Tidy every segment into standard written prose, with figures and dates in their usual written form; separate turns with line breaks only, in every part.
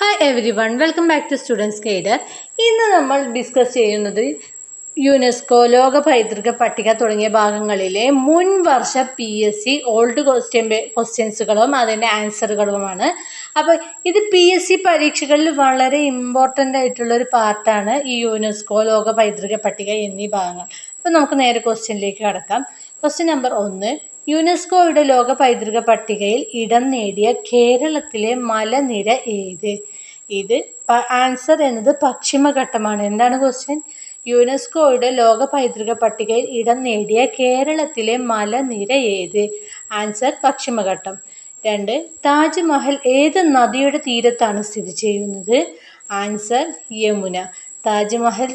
Hi everyone, welcome back to students guide. ഇന്ന് നമ്മൾ discuss ചെയ്യുന്നത് യുനെസ്കോ ലോക പൈതൃക പട്ടിക തുടങ്ങിയ ഭാഗങ്ങളിലെ മുൻ വർഷ PSC ഓൾഡ് ക്വസ്റ്റ്യൻസുകളും അതിൻ്റെ ആൻസറുകളുമാണ്. അപ്പോൾ ഇത് PSC പരീക്ഷകളിൽ വളരെ ഇമ്പോർട്ടൻ്റ് ആയിട്ടുള്ളൊരു പാർട്ടാണ് ഈ യുനെസ്കോ ലോക പൈതൃക പട്ടിക എന്നീ ഭാഗങ്ങൾ. അപ്പോൾ നമുക്ക് നേരെ ക്വസ്റ്റ്യനിലേക്ക് കടക്കാം. ക്വസ്റ്റ്യൻ നമ്പർ 1, യുനെസ്കോയുടെ ലോക പൈതൃക പട്ടികയിൽ ഇടം നേടിയ കേരളത്തിലെ മലനിര ഏത്? ഇത് ആൻസർ എന്നത് പശ്ചിമഘട്ടമാണ്. എന്താണ് ക്വസ്റ്റ്യൻ? യുനെസ്കോയുടെ ലോക പൈതൃക പട്ടികയിൽ ഇടം നേടിയ കേരളത്തിലെ മലനിര ഏത്? ആൻസർ പശ്ചിമഘട്ടം. 2, താജ്മഹൽ ഏത് നദിയുടെ തീരത്താണ് സ്ഥിതി ചെയ്യുന്നത്? ആൻസർ യമുന. താജ്മഹൽ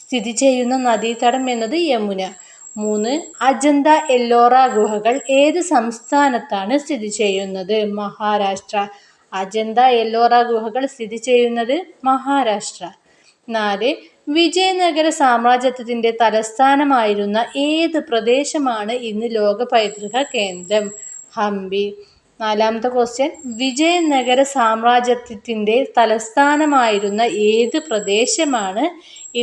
സ്ഥിതി ചെയ്യുന്ന നദീതടം എന്നത് യമുന. 3, അജന്ത എല്ലോറ ഗുഹകൾ ഏത് സംസ്ഥാനത്താണ് സ്ഥിതി ചെയ്യുന്നത്? മഹാരാഷ്ട്ര. അജന്ത എല്ലോറ ഗുഹകൾ സ്ഥിതി ചെയ്യുന്നത് മഹാരാഷ്ട്ര. 4, വിജയനഗര സാമ്രാജ്യത്തിൻ്റെ തലസ്ഥാനമായിരുന്ന ഏത് പ്രദേശമാണ് ഇന്ന് ലോക പൈതൃക കേന്ദ്രം? ഹംപി. 4ാമത്തെ ക്വസ്റ്റ്യൻ, വിജയനഗര സാമ്രാജ്യത്തിൻ്റെ തലസ്ഥാനമായിരുന്ന ഏത് പ്രദേശമാണ്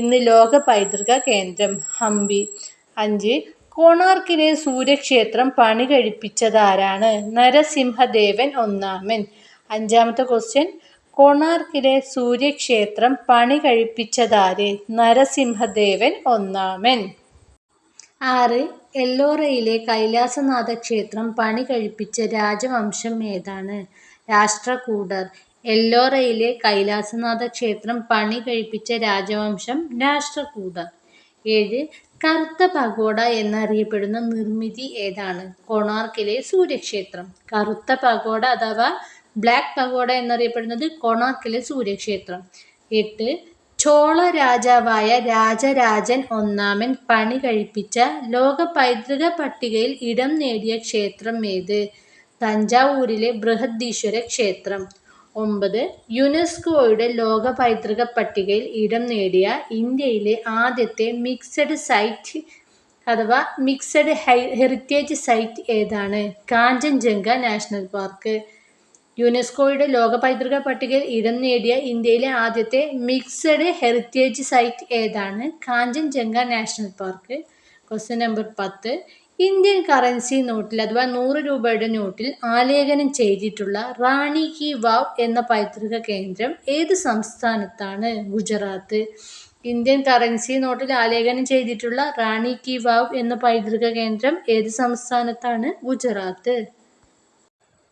ഇന്ന് ലോക പൈതൃക കേന്ദ്രം? ഹംപി. 5, കൊണാർക്കിലെ സൂര്യക്ഷേത്രം പണി കഴിപ്പിച്ചതാരാണ്? നരസിംഹദേവൻ ഒന്നാമൻ. 5ാമത്തെ ക്വസ്റ്റ്യൻ, കൊണാർക്കിലെ സൂര്യക്ഷേത്രം പണി കഴിപ്പിച്ചതാര്? നരസിംഹദേവൻ ഒന്നാമൻ. 6, എല്ലോറയിലെ കൈലാസനാഥ ക്ഷേത്രം പണി കഴിപ്പിച്ച രാജവംശം ഏതാണ്? രാഷ്ട്രകൂടർ. എല്ലോറയിലെ കൈലാസനാഥ ക്ഷേത്രം പണി കഴിപ്പിച്ച രാജവംശം രാഷ്ട്രകൂടർ. 7, കറുത്ത പഗോഡ എന്നറിയപ്പെടുന്ന നിർമ്മിതി ഏതാണ്? കൊണാർക്കിലെ സൂര്യക്ഷേത്രം. കറുത്ത പഗോഡ അഥവാ ബ്ലാക്ക് പഗോഡ എന്നറിയപ്പെടുന്നത് കൊണാർക്കിലെ സൂര്യക്ഷേത്രം. 8, ചോള രാജാവായ രാജരാജൻ ഒന്നാമൻ പണി കഴിപ്പിച്ച ലോക പൈതൃക പട്ടികയിൽ ഇടം നേടിയ ക്ഷേത്രം ഏത്? തഞ്ചാവൂരിലെ ബൃഹദീശ്വര ക്ഷേത്രം. 9, യുനെസ്കോയുടെ ലോക പൈതൃക പട്ടികയിൽ ഇടം നേടിയ ഇന്ത്യയിലെ ആദ്യത്തെ മിക്സഡ് സൈറ്റ് അഥവാ മിക്സഡ് ഹെറിറ്റേജ് സൈറ്റ് ഏതാണ്? Kanchenjunga national park. യുനെസ്കോയുടെ ലോക പൈതൃക പട്ടികയിൽ ഇടം നേടിയ ഇന്ത്യയിലെ ആദ്യത്തെ മിക്സഡ് ഹെറിറ്റേജ് സൈറ്റ് ഏതാണ്? Kanchenjunga national park. Question number 10, Indian currency നോട്ടിൽ അഥവാ 100 രൂപയുടെ നോട്ടിൽ ആലേഖനം ചെയ്തിട്ടുള്ള റാണി കി വാവ് എന്ന പൈതൃക കേന്ദ്രം ഏത് സംസ്ഥാനത്താണ്? ഗുജറാത്ത്. ഇന്ത്യൻ കറൻസി നോട്ടിൽ ആലേഖനം ചെയ്തിട്ടുള്ള റാണി കി വാവ് എന്ന പൈതൃക കേന്ദ്രം ഏത് സംസ്ഥാനത്താണ്? ഗുജറാത്ത്.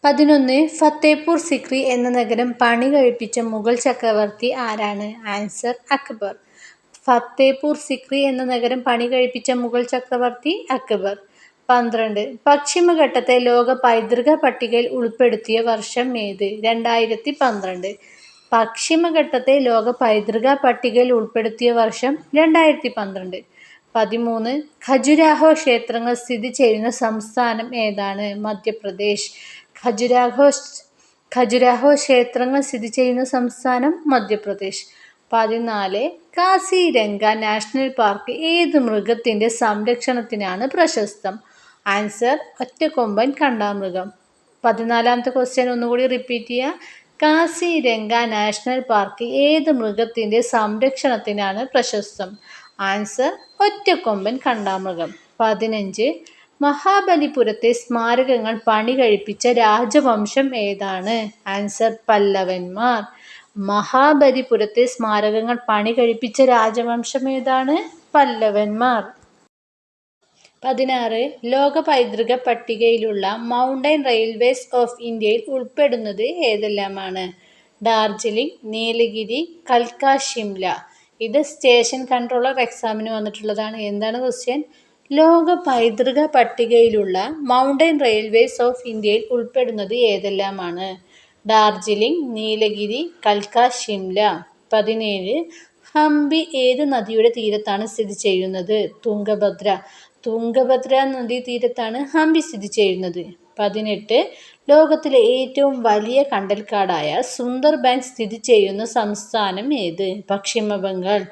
11, ഫത്തേപൂർ സിക്രി എന്ന നഗരം പണി കഴിപ്പിച്ച മുഗൾ ചക്രവർത്തി ആരാണ്? ആൻസർ അക്ബർ. ഫത്തേപൂർ സിക്രി എന്ന നഗരം പണി കഴിപ്പിച്ച മുഗൾ ചക്രവർത്തി അക്ബർ. 12, പശ്ചിമഘട്ടത്തെ ലോക പൈതൃക പട്ടികയിൽ ഉൾപ്പെടുത്തിയ വർഷം ഏത്? 2012. പശ്ചിമഘട്ടത്തെ ലോക പൈതൃക പട്ടികയിൽ ഉൾപ്പെടുത്തിയ വർഷം 2012. 13, ഖജുരാഹോ ക്ഷേത്രങ്ങൾ സ്ഥിതി ചെയ്യുന്ന സംസ്ഥാനം ഏതാണ്? മധ്യപ്രദേശ്. ഖജുരാഹോ ക്ഷേത്രങ്ങൾ സ്ഥിതി ചെയ്യുന്ന സംസ്ഥാനം മധ്യപ്രദേശ്. 14, കാസിരംഗ നാഷണൽ പാർക്ക് ഏത് മൃഗത്തിൻ്റെ സംരക്ഷണത്തിനാണ് പ്രശസ്തം? ആൻസർ ഒറ്റക്കൊമ്പൻ കണ്ടാമൃഗം. 14ാമത്തെ ക്വസ്റ്റ്യൻ ഒന്നുകൂടി റിപ്പീറ്റ് ചെയ്യുക. കാസിരംഗ നാഷണൽ പാർക്ക് ഏത് മൃഗത്തിൻ്റെ സംരക്ഷണത്തിനാണ് പ്രശസ്തം? ആൻസർ ഒറ്റക്കൊമ്പൻ കണ്ടാമൃഗം. 15, മഹാബലിപുരത്തെ സ്മാരകങ്ങൾ പണി കഴിപ്പിച്ച രാജവംശം ഏതാണ്? ആൻസർ പല്ലവന്മാർ. മഹാബലിപുരത്തെ സ്മാരകങ്ങൾ പണി കഴിപ്പിച്ച രാജവംശം ഏതാണ്? പല്ലവന്മാർ. 16, ലോക പൈതൃക പട്ടികയിലുള്ള മൗണ്ടൻ റെയിൽവേസ് ഓഫ് ഇന്ത്യയിൽ ഉൾപ്പെടുന്നത് ഏതെല്ലാമാണ്? ഡാർജിലിംഗ്, നീലഗിരി, കൽക്ക, ഷിംല. ഇത് സ്റ്റേഷൻ കൺട്രോളർ എക്സാമിന് വന്നിട്ടുള്ളതാണ്. എന്താണ് ക്വസ്റ്റ്യൻ? ലോക പൈതൃക പട്ടികയിലുള്ള മൗണ്ടൻ റെയിൽവേസ് ഓഫ് ഇന്ത്യയിൽ ഉൾപ്പെടുന്നത് ഏതെല്ലാമാണ്? ഡാർജിലിംഗ്, നീലഗിരി, കൽക്ക, ഷിംല. 17, ഹംപി ഏത് നദിയുടെ തീരത്താണ് സ്ഥിതി ചെയ്യുന്നത്? തുംഗഭദ്ര. തുംഗഭദ്ര നദീ തീരത്താണ് ഹംപി സ്ഥിതി ചെയ്യുന്നത്. 18, ലോകത്തിലെ ഏറ്റവും വലിയ കണ്ടൽക്കാടായ സുന്ദർബൻ സ്ഥിതി ചെയ്യുന്ന സംസ്ഥാനം ഏത്? പശ്ചിമ ബംഗാൾ.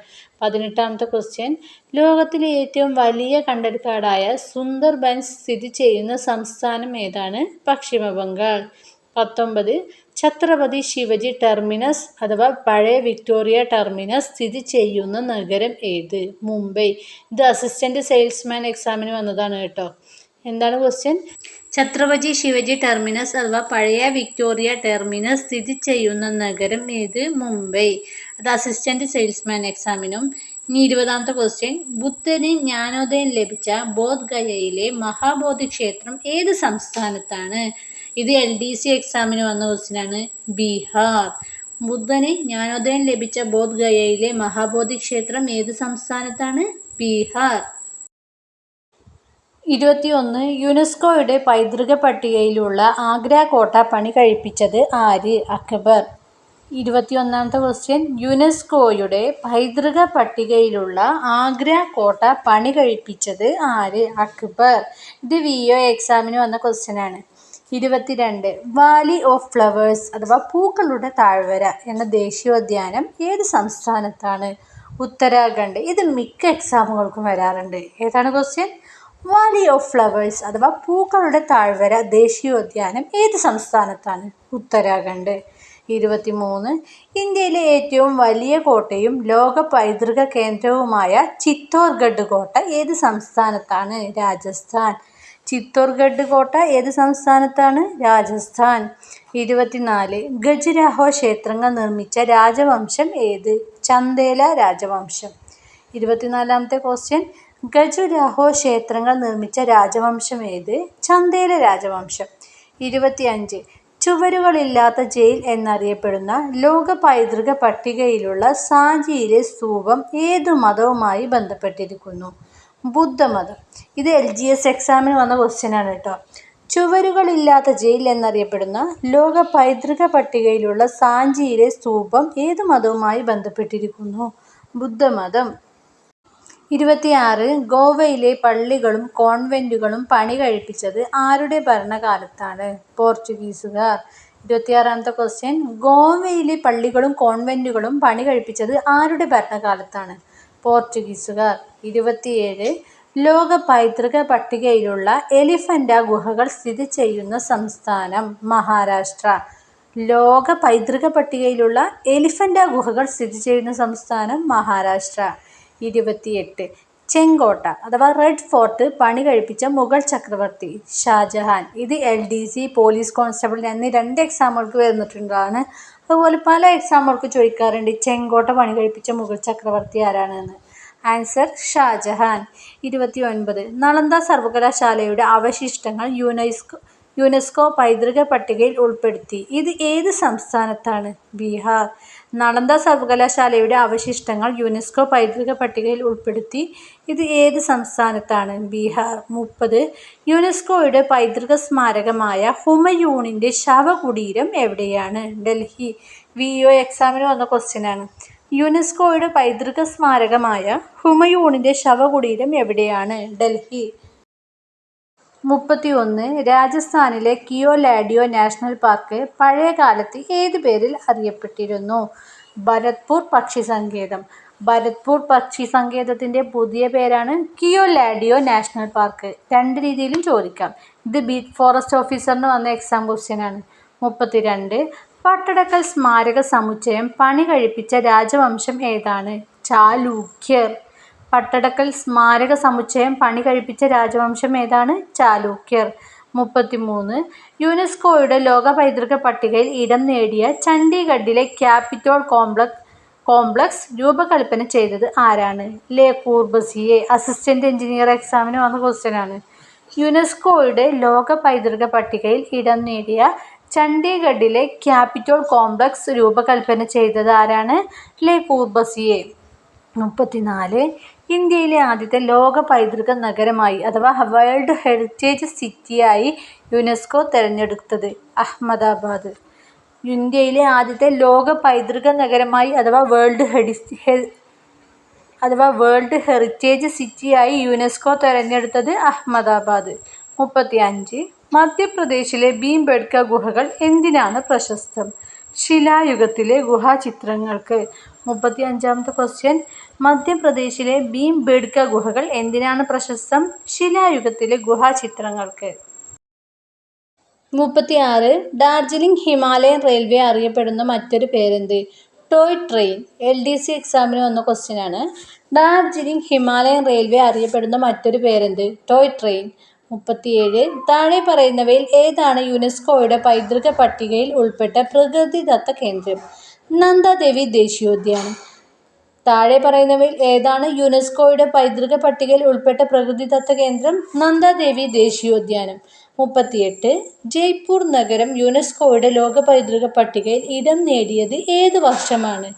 18ാമത്തെ ക്വസ്റ്റ്യൻ, ലോകത്തിലെ ഏറ്റവും വലിയ കണ്ടൽക്കാടായ സുന്ദർബൻ സ്ഥിതി ചെയ്യുന്ന സംസ്ഥാനം ഏതാണ്? പശ്ചിമ ബംഗാൾ. 19, ഛത്രപതി ശിവജി ടെർമിനസ് അഥവാ പഴയ വിക്ടോറിയ ടെർമിനസ് സ്ഥിതി ചെയ്യുന്ന നഗരം ഏത്? മുംബൈ. ഇത് അസിസ്റ്റന്റ് സെയിൽസ്മാൻ എക്സാമിന് വന്നതാണ് കേട്ടോ. എന്താണ് ക്വസ്റ്റ്യൻ? ഛത്രപതി ശിവജി ടെർമിനസ് അഥവാ പഴയ വിക്ടോറിയ ടെർമിനസ് സ്ഥിതി ചെയ്യുന്ന നഗരം ഏത്? മുംബൈ. അത് അസിസ്റ്റന്റ് സെയിൽസ്മാൻ എക്സാമിനും. ഇനി 20ാമത്തെ ക്വസ്റ്റ്യൻ. ബുദ്ധന് ജ്ഞാനോദയം ലഭിച്ച ബോധ് ഗയയിലെ മഹാബോധി ക്ഷേത്രം ഏത് സംസ്ഥാനത്താണ്? ഇത് LDC എക്സാമിന് വന്ന ക്വസ്റ്റ്യനാണ്. ബീഹാർ. ബുദ്ധന് ജ്ഞാനോദയം ലഭിച്ച ബോധ് ഗയയിലെ മഹാബോധി ക്ഷേത്രം ഏത് സംസ്ഥാനത്താണ്? ബീഹാർ. 21. യുനെസ്കോയുടെ പൈതൃക പട്ടികയിലുള്ള ആഗ്ര കോട്ട പണി കഴിപ്പിച്ചത് ആര്? അക്ബർ. 21ാമത്തെ ക്വസ്റ്റ്യൻ. യുനെസ്കോയുടെ പൈതൃക പട്ടികയിലുള്ള ആഗ്ര കോട്ട പണി കഴിപ്പിച്ചത് ആര്? അക്ബർ. ഇത് VO എക്സാമിന് വന്ന ക്വസ്റ്റ്യനാണ്. 22. വാലി ഓഫ് ഫ്ലവേഴ്സ് അഥവാ പൂക്കളുടെ താഴ്വര എന്ന ദേശീയോദ്യാനം ഏത് സംസ്ഥാനത്താണ്? ഉത്തരാഖണ്ഡ്. ഇത് മിക്ക എക്സാമുകൾക്കും വരാറുണ്ട്. ഏതാണ് ക്വസ്റ്റ്യൻ? വാലി ഓഫ് ഫ്ലവേഴ്സ് അഥവാ പൂക്കളുടെ താഴ്വര ദേശീയോദ്യാനം ഏത് സംസ്ഥാനത്താണ്? ഉത്തരാഖണ്ഡ്. 23. ഇന്ത്യയിലെ ഏറ്റവും വലിയ കോട്ടയും ലോക പൈതൃക കേന്ദ്രവുമായ ചിത്തോർഗഡ് കോട്ട ഏത് സംസ്ഥാനത്താണ്? രാജസ്ഥാൻ. ചിത്തോർഗഡ് കോട്ട ഏത് സംസ്ഥാനത്താണ്? രാജസ്ഥാൻ. 24. ഖജുരാഹോ ക്ഷേത്രങ്ങൾ നിർമ്മിച്ച രാജവംശം ഏത്? ചന്ദേല രാജവംശം. 24ാമത്തെ ക്വസ്റ്റ്യൻ. ഖജുരാഹോ ക്ഷേത്രങ്ങൾ നിർമ്മിച്ച രാജവംശം ഏത്? ചന്ദേല രാജവംശം. 25. ചുവരുകളില്ലാത്ത ജയിൽ എന്നറിയപ്പെടുന്ന ലോക പൈതൃക പട്ടികയിലുള്ള സാഞ്ചിയിലെ സ്തൂപം ഏതു മതവുമായി ബന്ധപ്പെട്ടിരിക്കുന്നു? ബുദ്ധമതം. ഇത് LGS എക്സാമിന് വന്ന ക്വസ്റ്റ്യനാണ് കേട്ടോ. ചുവരുകളില്ലാത്ത ജയിൽ എന്നറിയപ്പെടുന്ന ലോക പൈതൃക പട്ടികയിലുള്ള സാഞ്ചിയിലെ സ്തൂപം ഏതു മതവുമായി ബന്ധപ്പെട്ടിരിക്കുന്നു? ബുദ്ധമതം. 26. ഗോവയിലെ പള്ളികളും കോൺവെന്റുകളും പണി കഴിപ്പിച്ചത് ആരുടെ ഭരണകാലത്താണ്? പോർച്ചുഗീസുകാർ. 26ാമത്തെ ക്വസ്റ്റ്യൻ. ഗോവയിലെ പള്ളികളും കോൺവെന്റുകളും പണി കഴിപ്പിച്ചത് ആരുടെ ഭരണകാലത്താണ്? പോർച്ചുഗീസുകാർ. 27. ലോക പൈതൃക പട്ടികയിലുള്ള എലിഫന്റ ഗുഹകൾ സ്ഥിതി ചെയ്യുന്ന സംസ്ഥാനം? മഹാരാഷ്ട്ര. ലോക പൈതൃക പട്ടികയിലുള്ള എലിഫന്റ ഗുഹകൾ സ്ഥിതി ചെയ്യുന്ന സംസ്ഥാനം? മഹാരാഷ്ട്ര. 28. ചെങ്കോട്ട അഥവാ റെഡ് ഫോർട്ട് പണി കഴിപ്പിച്ച മുഗൾ ചക്രവർത്തി? ഷാജഹാൻ. ഇത് LDC, പോലീസ് കോൺസ്റ്റബിൾ എന്നീ 2 എക്സാമുകൾക്ക് വരുന്നിട്ടുള്ളതാണ്. അതുപോലെ പല എക്സാമുകൾക്ക് ചോദിക്കാറുണ്ട് ചെങ്കോട്ട പണി കഴിപ്പിച്ച മുഗൾ ചക്രവർത്തി ആരാണെന്ന്. ആൻസർ ഷാജഹാൻ. 29. നളന്ദ സർവകലാശാലയുടെ അവശിഷ്ടങ്ങൾ യുനെസ്കോ പൈതൃക പട്ടികയിൽ ഉൾപ്പെടുത്തി. ഇത് ഏത് സംസ്ഥാനത്താണ്? ബീഹാർ. നളന്ദ സർവകലാശാലയുടെ അവശിഷ്ടങ്ങൾ യുനെസ്കോ പൈതൃക പട്ടികയിൽ ഉൾപ്പെടുത്തി. ഇത് ഏത് സംസ്ഥാനത്താണ്? ബീഹാർ. 30. യുനെസ്കോയുടെ പൈതൃക സ്മാരകമായ ഹുമയൂണിൻ്റെ ശവകുടീരം എവിടെയാണ്? ഡൽഹി. VO എക്സാമിന് വന്ന ക്വസ്റ്റ്യനാണ്. യുനെസ്കോയുടെ പൈതൃക സ്മാരകമായ ഹുമയൂണിൻ്റെ ശവകുടീരം എവിടെയാണ്? ഡൽഹി. 31. രാജസ്ഥാനിലെ കിയോലാഡിയോ നാഷണൽ പാർക്ക് പഴയ കാലത്ത് ഏത് പേരിൽ അറിയപ്പെട്ടിരുന്നു? ഭരത്പൂർ പക്ഷി സങ്കേതം. ഭരത്പൂർ പക്ഷി സങ്കേതത്തിൻ്റെ പുതിയ പേരാണ് കിയോലാഡിയോ നാഷണൽ പാർക്ക്. 2 രീതിയിലും ചോദിക്കാം. ഇത് ബീറ്റ് ഫോറസ്റ്റ് ഓഫീസറിന് വന്ന എക്സാം ക്വസ്റ്റ്യനാണ്. 32. പട്ടടക്കൽ സ്മാരക സമുച്ചയം പണി കഴിപ്പിച്ച രാജവംശം ഏതാണ്? ചാലൂക്യർ. പട്ടടക്കൽ സ്മാരക സമുച്ചയം പണി കഴിപ്പിച്ച രാജവംശം ഏതാണ്? ചാലൂക്യർ. 33. യുനെസ്കോയുടെ ലോക പൈതൃക പട്ടികയിൽ ഇടം നേടിയ ചണ്ഡീഗഡിലെ ക്യാപിറ്റോൾ കോംപ്ലക്സ് രൂപകൽപ്പന ചെയ്തത് ആരാണ്? ലെ കൂർബസിയെ. അസിസ്റ്റന്റ് എഞ്ചിനീയർ എക്സാമിന് വന്ന ക്വസ്റ്റ്യനാണ്. യുനെസ്കോയുടെ ലോക പൈതൃക പട്ടികയിൽ ഇടം നേടിയ ചണ്ഡീഗഡിലെ ക്യാപിറ്റോൾ കോംപ്ലക്സ് രൂപകൽപ്പന ചെയ്തത് ആരാണ്? ലെ കൂർബസിയെ. 34. ഇന്ത്യയിലെ ആദ്യത്തെ ലോക പൈതൃക നഗരമായി അഥവാ വേൾഡ് ഹെറിറ്റേജ് സിറ്റിയായി യുനെസ്കോ തിരഞ്ഞെടുത്തത്? അഹമ്മദാബാദ്. ഇന്ത്യയിലെ ആദ്യത്തെ ലോക പൈതൃക നഗരമായി അഥവാ വേൾഡ് ഹെറിറ്റേജ് സിറ്റിയായി യുനെസ്കോ തിരഞ്ഞെടുത്തത് അഹമ്മദാബാദ്. 35. മധ്യപ്രദേശിലെ ഭീംബെഡ്ക ഗുഹകൾ എന്തിനാണ് പ്രശസ്തം? ശിലായുഗത്തിലെ ഗുഹാചിത്രങ്ങൾക്ക്. 35ാമത്തെ ക്വസ്റ്റ്യൻ. മധ്യപ്രദേശിലെ ഭീംബെഡ്ക ഗുഹകൾ എന്തിനാണ് പ്രശസ്തം? ശിലായുഗത്തിലെ ഗുഹാചിത്രങ്ങൾക്ക്. 36. ഡാർജിലിംഗ് ഹിമാലയൻ റെയിൽവേ അറിയപ്പെടുന്ന മറ്റൊരു പേരെന്ത്? Toy train. LDC എക്സാമിന് വന്ന ക്വസ്റ്റ്യൻ ആണ്. ഡാർജിലിംഗ് ഹിമാലയൻ റെയിൽവേ അറിയപ്പെടുന്ന മറ്റൊരു പേരെന്ത്? Toy train. 37. താഴെ പറയുന്നവയിൽ ഏതാണ് യുനെസ്കോയുടെ പൈതൃക പട്ടികയിൽ ഉൾപ്പെട്ട പ്രകൃതിദത്ത കേന്ദ്രം? നന്ദാദേവി ദേശീയോദ്യാനം. താഴെ പറയുന്നവയിൽ ഏതാണ് യുനെസ്കോയുടെ പൈതൃക പട്ടികയിൽ ഉൾപ്പെട്ട പ്രകൃതിദത്ത കേന്ദ്രം? നന്ദാദേവി ദേശീയോദ്യാനം. 38. ജയ്പൂർ നഗരം യുനെസ്കോയുടെ ലോക പൈതൃക പട്ടികയിൽ ഇടം നേടിയത് ഏത് വർഷമാണ്?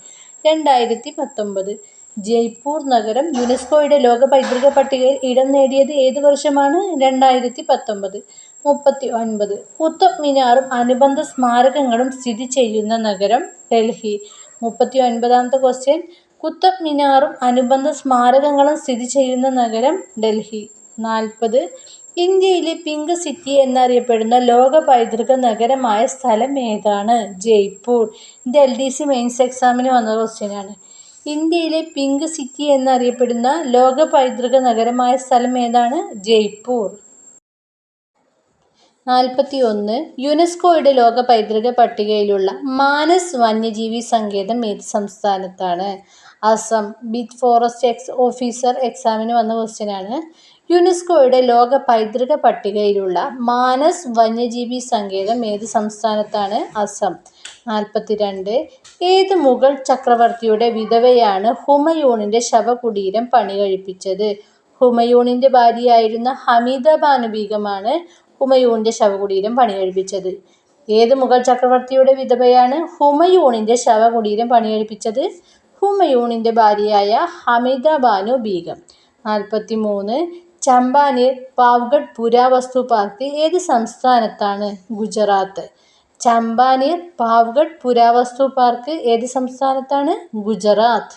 2019. ജയ്പൂർ നഗരം യുനെസ്കോയുടെ ലോക പൈതൃക പട്ടികയിൽ ഇടം നേടിയത് ഏത് വർഷമാണ്? 2019. 39. കുത്തബ് മിനാറും അനുബന്ധ സ്മാരകങ്ങളും സ്ഥിതി ചെയ്യുന്ന നഗരം? ഡൽഹി. 39ാമത്തെ ക്വസ്റ്റ്യൻ. കുത്തബ് മിനാറും അനുബന്ധ സ്മാരകങ്ങളും സ്ഥിതി ചെയ്യുന്ന നഗരം? ഡൽഹി. 40. ഇന്ത്യയിലെ പിങ്ക് സിറ്റി എന്നറിയപ്പെടുന്ന ലോക പൈതൃക നഗരമായ സ്ഥലം ഏതാണ്? ജയ്പൂർ. ഇത് LDC മെയിൻസ് എക്സാമിന് വന്ന ക്വസ്റ്റ്യൻ ആണ്. ഇന്ത്യയിലെ പിങ്ക് സിറ്റി എന്നറിയപ്പെടുന്ന ലോക പൈതൃക നഗരമായ സ്ഥലം ഏതാണ്? ജയ്പൂർ. 41. യുനെസ്കോയുടെ ലോക പൈതൃക പട്ടികയിലുള്ള മാനസ് വന്യജീവി സങ്കേതം ഏത് സംസ്ഥാനത്താണ്? അസം. ബീറ്റ് ഫോറസ്റ്റ് ഓഫീസർ എക്സാമിന് വന്ന ക്വസ്റ്റ്യൻ ആണ്. യുനെസ്കോയുടെ ലോക പൈതൃക പട്ടികയിലുള്ള മാനസ് വന്യജീവി സങ്കേതം ഏത് സംസ്ഥാനത്താണ്? അസം. 42. ഏത് മുഗൾ ചക്രവർത്തിയുടെ വിധവയാണ് ഹുമയൂണിന്റെ ശവകുടീരം പണികഴിപ്പിച്ചത്? ഹുമയൂണിന്റെ ഭാര്യയായിരുന്ന ഹമീദ ബാനു ബീഗമാണ് ഹുമയൂണിന്റെ ശവകുടീരം പണികഴിപ്പിച്ചത്. ഏത് മുഗൾ ചക്രവർത്തിയുടെ വിധവയാണ് ഹുമയൂണിന്റെ ശവകുടീരം പണികഴിപ്പിച്ചത്? ഹുമയൂണിന്റെ ഭാര്യയായ ഹമീദ ബാനു ബീഗം. 43. ചമ്പാനീർ പാവ്ഗഡ് പുരാവസ്തു പാർക്ക് ഏത് സംസ്ഥാനത്താണ്? ഗുജറാത്ത്. ചമ്പാനീർ പാവ്ഗഡ് പുരാവസ്തു പാർക്ക് ഏത് സംസ്ഥാനത്താണ്? ഗുജറാത്ത്.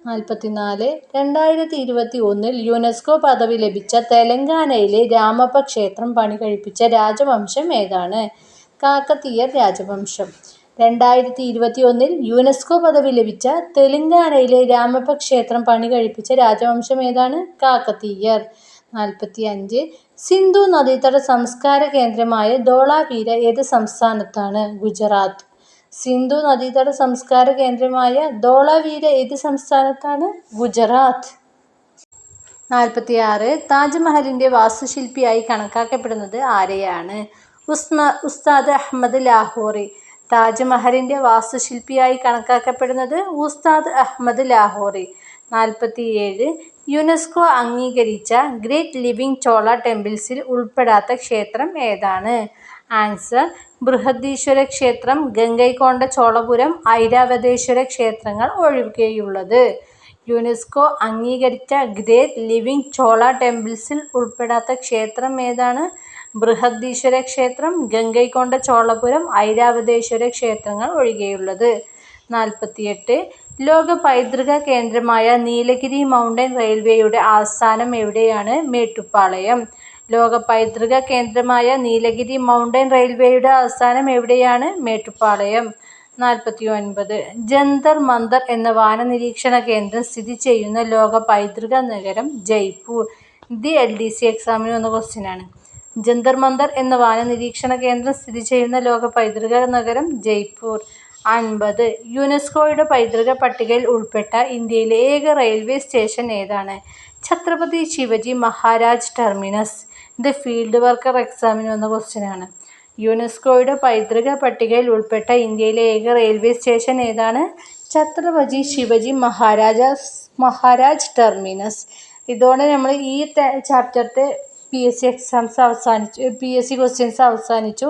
44. 2021 യുനെസ്കോ പദവി ലഭിച്ച തെലങ്കാനയിലെ രാമപ്പ ക്ഷേത്രം പണികഴിപ്പിച്ച രാജവംശം ഏതാണ്? കാക്കതീയർ രാജവംശം. 2021 യുനെസ്കോ പദവി ലഭിച്ച തെലങ്കാനയിലെ രാമപ്പ ക്ഷേത്രം പണികഴിപ്പിച്ച രാജവംശം ഏതാണ്? കാക്കതീയർ. 45. സിന്ധു നദീതട സംസ്കാര കേന്ദ്രമായ ധോളാവീര ഏത് സംസ്ഥാനത്താണ്? ഗുജറാത്ത്. സിന്ധു നദീതട സംസ്കാര കേന്ദ്രമായ ധോളാവീര ഏത് സംസ്ഥാനത്താണ്? ഗുജറാത്ത്. 46. താജ്മഹലിന്റെ വാസ്തുശില്പിയായി കണക്കാക്കപ്പെടുന്നത് ആരെയാണ്? ഉസ്താദ് അഹമ്മദ് ലാഹോറി. താജ്മഹലിന്റെ വാസ്തുശില്പിയായി കണക്കാക്കപ്പെടുന്നത് ഉസ്താദ് അഹമ്മദ് ലാഹോറി. 47. യുനെസ്കോ അംഗീകരിച്ച ഗ്രേറ്റ് ലിവിംഗ് ചോള ടെമ്പിൾസിൽ ഉൾപ്പെടാത്ത ക്ഷേത്രം ഏതാണ്? ആൻസർ. ബൃഹദീശ്വര ക്ഷേത്രം, ഗംഗൈകൊണ്ട ചോളപുരം, ഐരാവതേശ്വര ക്ഷേത്രങ്ങൾ ഒഴികെയുള്ളത്. യുനെസ്കോ അംഗീകരിച്ച ഗ്രേറ്റ് ലിവിംഗ് ചോള ടെമ്പിൾസിൽ ഉൾപ്പെടാത്ത ക്ഷേത്രം ഏതാണ്? ബൃഹദീശ്വര ക്ഷേത്രം, ഗംഗൈകൊണ്ട ചോളപുരം, ഐരാവതേശ്വര ക്ഷേത്രങ്ങൾ ഒഴികെയുള്ളത്. 48. ലോക പൈതൃക കേന്ദ്രമായ നീലഗിരി മൗണ്ടൻ റെയിൽവേയുടെ ആസ്ഥാനം എവിടെയാണ്? മേട്ടുപ്പാളയം. ലോക പൈതൃക കേന്ദ്രമായ നീലഗിരി മൗണ്ടൻ റെയിൽവേയുടെ ആസ്ഥാനം എവിടെയാണ്? മേട്ടുപ്പാളയം. 49. ജന്തർ മന്തർ എന്ന വാനനിരീക്ഷണ കേന്ദ്രം സ്ഥിതി ചെയ്യുന്ന ലോക പൈതൃക നഗരം? ജയ്പൂർ. ഇത് LDC എക്സാമിന് വന്ന ക്വസ്റ്റ്യൻ ആണ്. ജന്തർ മന്തർ എന്ന വാനനിരീക്ഷണ കേന്ദ്രം സ്ഥിതി ചെയ്യുന്ന ലോക പൈതൃക നഗരം? ജയ്പൂർ. 50. യുനെസ്കോയുടെ പൈതൃക പട്ടികയിൽ ഉൾപ്പെട്ട ഇന്ത്യയിലെ ഏക റെയിൽവേ സ്റ്റേഷൻ ഏതാണ്? ഛത്രപതി ശിവജി മഹാരാജ് ടെർമിനസ്. ഇത് ഫീൽഡ് വർക്കർ എക്സാമിന് വന്ന ക്വസ്റ്റ്യൻ ആണ്. യുനെസ്കോയുടെ പൈതൃക പട്ടികയിൽ ഉൾപ്പെട്ട ഇന്ത്യയിലെ ഏക റെയിൽവേ സ്റ്റേഷൻ ഏതാണ്? ഛത്രപതി ശിവജി മഹാരാജ് ടെർമിനസ്. ഇതോടെ നമ്മൾ ഈ ചാപ്റ്ററിൻ്റെ PSC എക്സാംസ് അവസാനിച്ചു. PSC ക്വസ്റ്റ്യൻസ് അവസാനിച്ചു.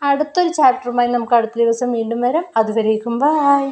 അടുത്തൊരു ചാപ്റ്ററുമായി നമുക്ക് അടുത്ത ദിവസം വീണ്ടും വരാം. അതുവരേക്കും ബൈ.